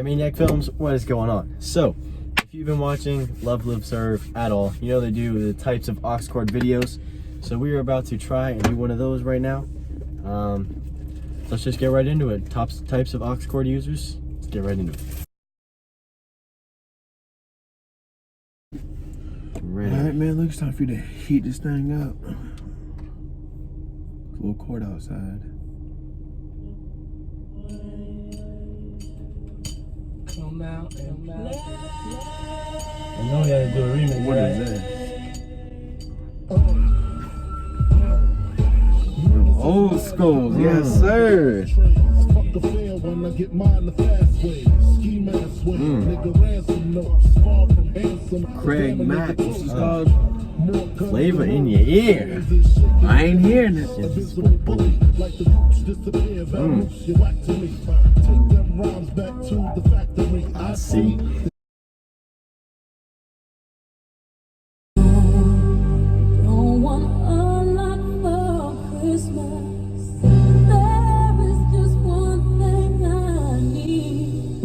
Maniac Films, what is going on? So, if you've been watching Love Live Serve at all, you know they do the types of aux cord videos. So we are about to try and do one of those right now. Let's just get right into it. Types of aux cord users. Let's get right into it. Alright, man, looks time for you to heat this thing up. A little cord outside. Come out and play. I know we gotta do a remix. What right? is that? Old school, yes sir. Fuck the fair when I get mine the fast way. Ski mask way, nigga ransom notes. Far from handsome. Craig Mack, what's this called? Flavor in your ear. I ain't hearing it. Like the roots disappear, values you whack to me. Take them rhymes back to the factory. I see. Don't want a lot for Christmas. There is just one thing I need.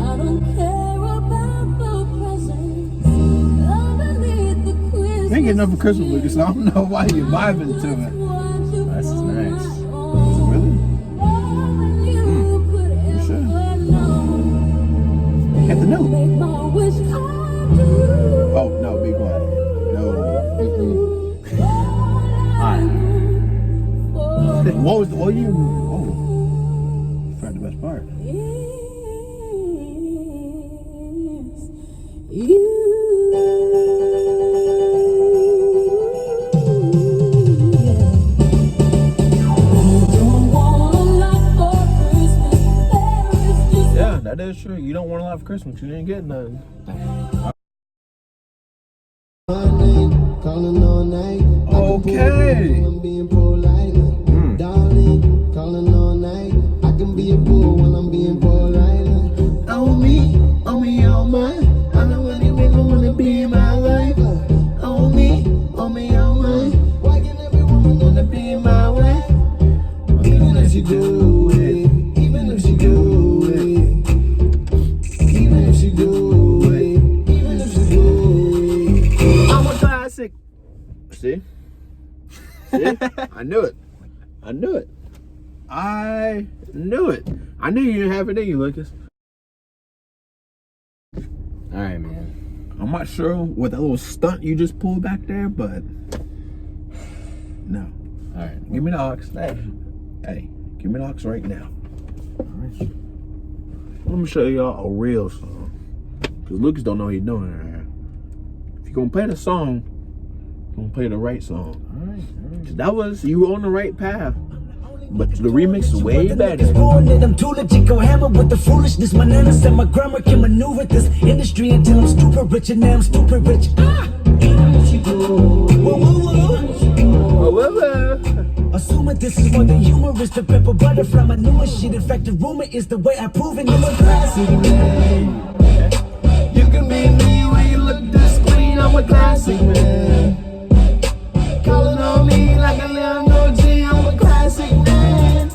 I don't care about the presents underneath the Christmas. I ain't getting enough for Christmas, Lucas. I don't know why you're vibing to it. That's nice. Really? You sure? Hit the note. Oh, no, be quiet. No. Alright. What was the, what you, oh. You forgot the best part. Yeah, that is true. You don't want a lot for Christmas. You didn't get nothing. Calling all night. Okay. I'm being polite. Darling, calling all night. I can be a fool when I'm being polite. Oh me, all mine. I know any nigga wanna be in my life. Oh me, all mine. Why can every woman wanna be in my life? Even if she do it, even if she do it, even if she do it, even if she do it. I'm a classic. See? See? I knew it. I knew it. I knew it. I knew you didn't have it in you, Lucas. Alright, man. I'm not sure what that little stunt you just pulled back there, but no. Alright. Give me the aux. Hey, give me the aux right now. Alright. Let me show y'all a real song. Because Lucas don't know what he's doing right here. If you're going to play the song, you're going to play the right song. Alright. Cause that was, you were on the right path. But the remix is way better. I'm too legit, go hammer with the foolishness. My nana said my grammar can maneuver this industry until I'm stupid rich, and now I'm stupid rich. Assuming this is more than humorous, the pepper butterfly, my newest shit. In fact, the rumor is the way I prove it. I'm a classic man. You can be me when you look this clean. I'm a classic man. Calling on me like a little no G. I'm a classic man.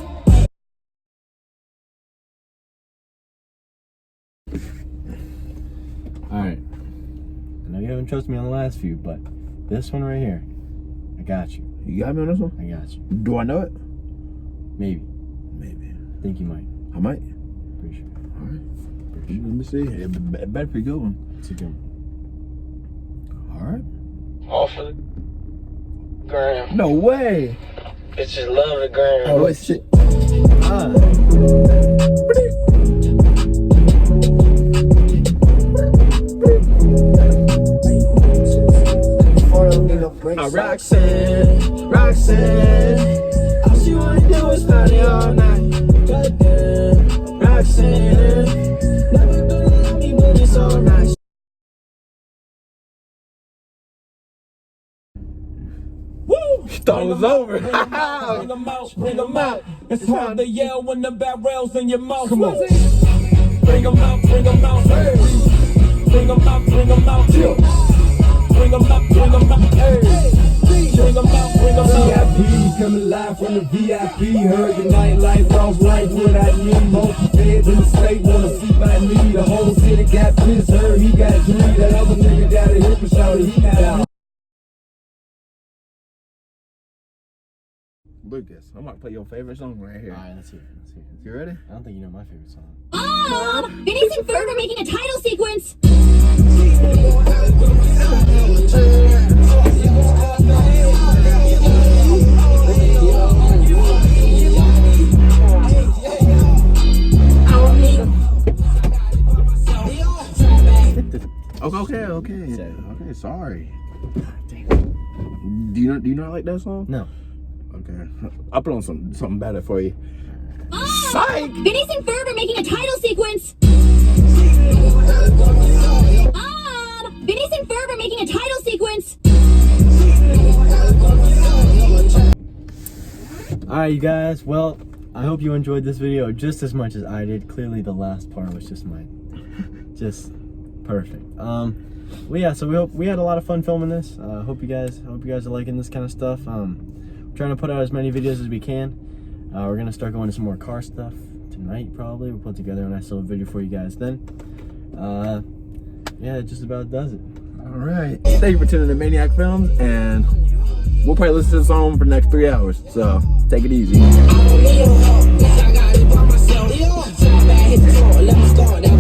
Alright. I know you haven't trusted me on the last few, but this one right here, I got you. You got me on this one? I got you. Do I know it? Maybe. Maybe. I think you might. I might. Pretty sure. Alright. Let me see. It better be a good one. It's a good one. Alright. Off of the gram. No way. Bitches love the gram. Oh, shit. Roxanne, all she wanna do is party all night. Goddamn, Roxanne, never gonna love me, but it's alright. Woo! Thought it was over. Bring them out. It's hard to yell when the barrel's in your mouth. Come on. Bring them out. Bring them out. Hey. Bring them out. Bring them out. Bring them out. Bring them out. Hey. Bring them out. Bring them out. VIP coming coming live from the VIP. Heard the nightlife, lost life, what I need. Most feds in the state wanna see by me. The whole city got pissed, heard he got 3. That other nigga got a hip and shouted, he not out. Lucas, I'm about to play your favorite song right here. Alright, let's hear it. Let's hear it. You ready? I don't think you know my favorite song. Phineas and Ferb are making a title sequence. Okay, sorry. Do you not like that song? No. Okay. I'll put on something better for you. Psych! Phineas and Ferb are making a title sequence. Phineas and Ferb are making a title sequence. Alright, you guys. Well, I hope you enjoyed this video just as much as I did. Clearly, the last part was just perfect. Well, yeah. So we had a lot of fun filming this. Hope you guys are liking this kind of stuff. Trying to put out as many videos as we can. We're gonna start going to some more car stuff tonight. Probably we'll put together a nice little video for you guys then. Yeah, it just about does it. All right. Thank you for tuning in to Maniac Films, and we'll probably listen to this song for the next 3 hours. So take it easy. Let me start that